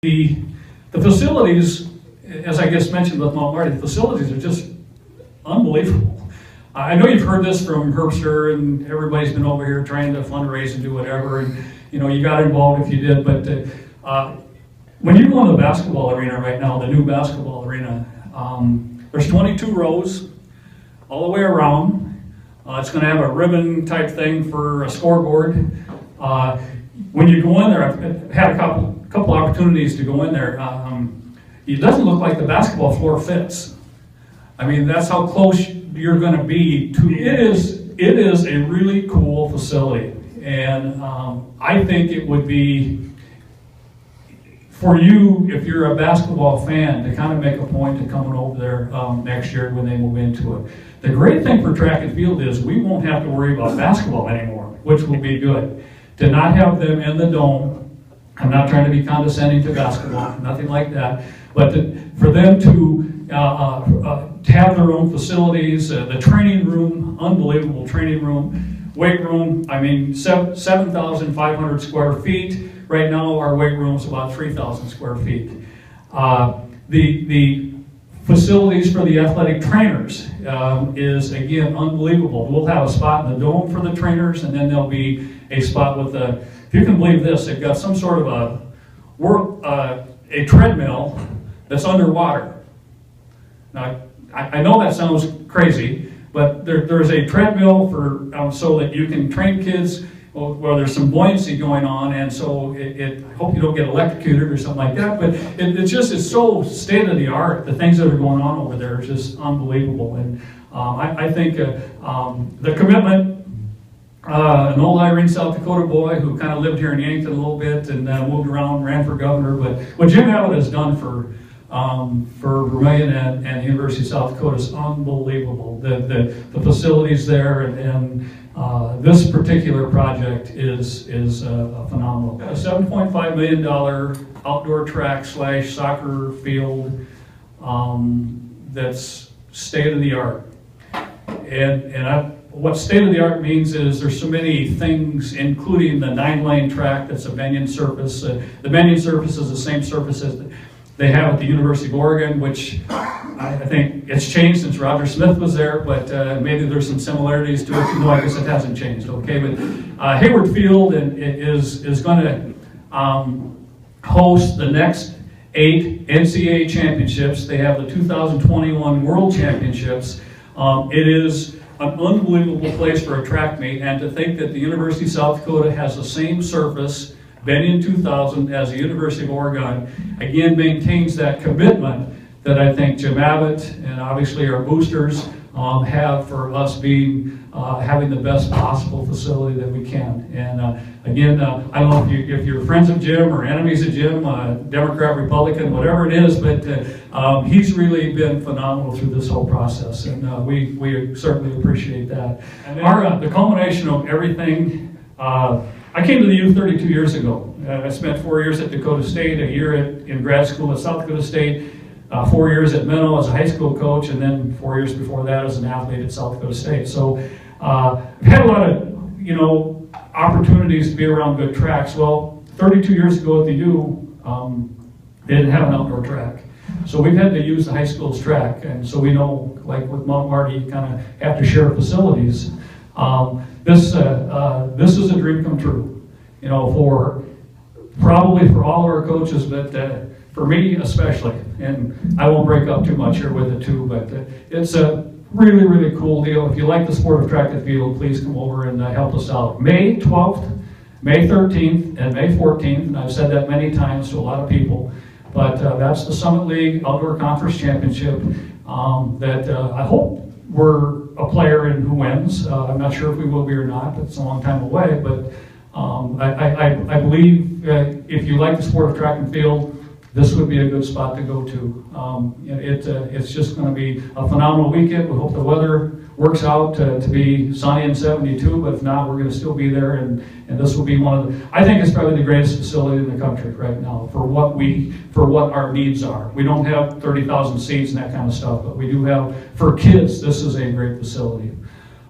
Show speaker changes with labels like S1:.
S1: The facilities, as I just mentioned with Mount Marty, the facilities are just unbelievable. I know you've heard this from Herbster, and everybody's been over here trying to fundraise and do whatever, and you got involved if you did, but when you go in the basketball arena right now, the new basketball arena, there's 22 rows all the way around. It's going to have a ribbon type thing for a scoreboard. When you go in there, I've had a couple opportunities to go in there. It doesn't look like the basketball floor fits. I mean, that's how close you're going to be to it. Is a really cool facility, and I think it would be for you, if you're a basketball fan, to kind of make a point of coming over there next year when they move into it. The great thing for track and field is we won't have to worry about basketball anymore, which will be good. To not have them in the dome, I'm not trying to be condescending to basketball, nothing like that, but for them to have their own facilities, the training room, unbelievable training room, weight room, I mean 7,500 square feet. Right now our weight room is about 3,000 square feet. The facilities for the athletic trainers is, again, unbelievable. We'll have a spot in the dome for the trainers, and then there'll be a spot with if you can believe this, they've got some sort of a treadmill that's underwater. Now, I know that sounds crazy, but there's a treadmill for so that you can train kids. Well, there's some buoyancy going on, and so I hope you don't get electrocuted or something like that, but it's so state-of-the-art. The things that are going on over there is just unbelievable, and I think the commitment, an old Irene, South Dakota boy who kind of lived here in Yankton a little bit and moved around, ran for governor, but what Jim Abbott has done for Vermilion and the University of South Dakota is unbelievable. The facilities there and this particular project is phenomenal. A $7.5 million outdoor track / soccer field that's state of the art. What state of the art means is there's so many things, including the 9-lane track that's a bunion surface. The bunion surface is the same surface as they have at the University of Oregon, which I think it's changed since Roger Smith was there, but maybe there's some similarities to it. No, I guess it hasn't changed, okay? But Hayward Field is going to host the next 8 NCAA championships. They have the 2021 World Championships. It is an unbelievable place for a track meet, and to think that the University of South Dakota has the same surface, Benyon 2000, as the University of Oregon, again maintains that commitment that I think Jim Abbott and obviously our boosters have for us being having the best possible facility that we can. And again, I don't know if you're friends of Jim or enemies of Jim, Democrat, Republican, whatever it is, but he's really been phenomenal through this whole process, and we certainly appreciate that. And the culmination of everything. I came to the U 32 years ago. I spent 4 years at Dakota State, a year in grad school at South Dakota State, 4 years at Minnow as a high school coach, and then 4 years before that as an athlete at South Dakota State. So I've had a lot of opportunities to be around good tracks. Well, 32 years ago at the U, they didn't have an outdoor track. So we've had to use the high school's track, and so we know, like with Mount Marty, you kind of have to share facilities. This is a dream come true, probably for all of our coaches, but for me especially. And I won't break up too much here with it too, but it's a really, really cool deal. If you like the sport of track and field, please come over and help us out. May 12th, May 13th, and May 14th, and I've said that many times to a lot of people, but that's the Summit League Outdoor Conference Championship that I hope we're a player in who wins. I'm not sure if we will be or not, but it's a long time away, but I believe if you like the sport of track and field, this would be a good spot to go to. It's just going to be a phenomenal weekend. We hope the weather works out to be sunny and 72, but if not, we're going to still be there, and this will be I think it's probably the greatest facility in the country right now for what our needs are. We don't have 30,000 seats and that kind of stuff, but we do have, for kids, this is a great facility.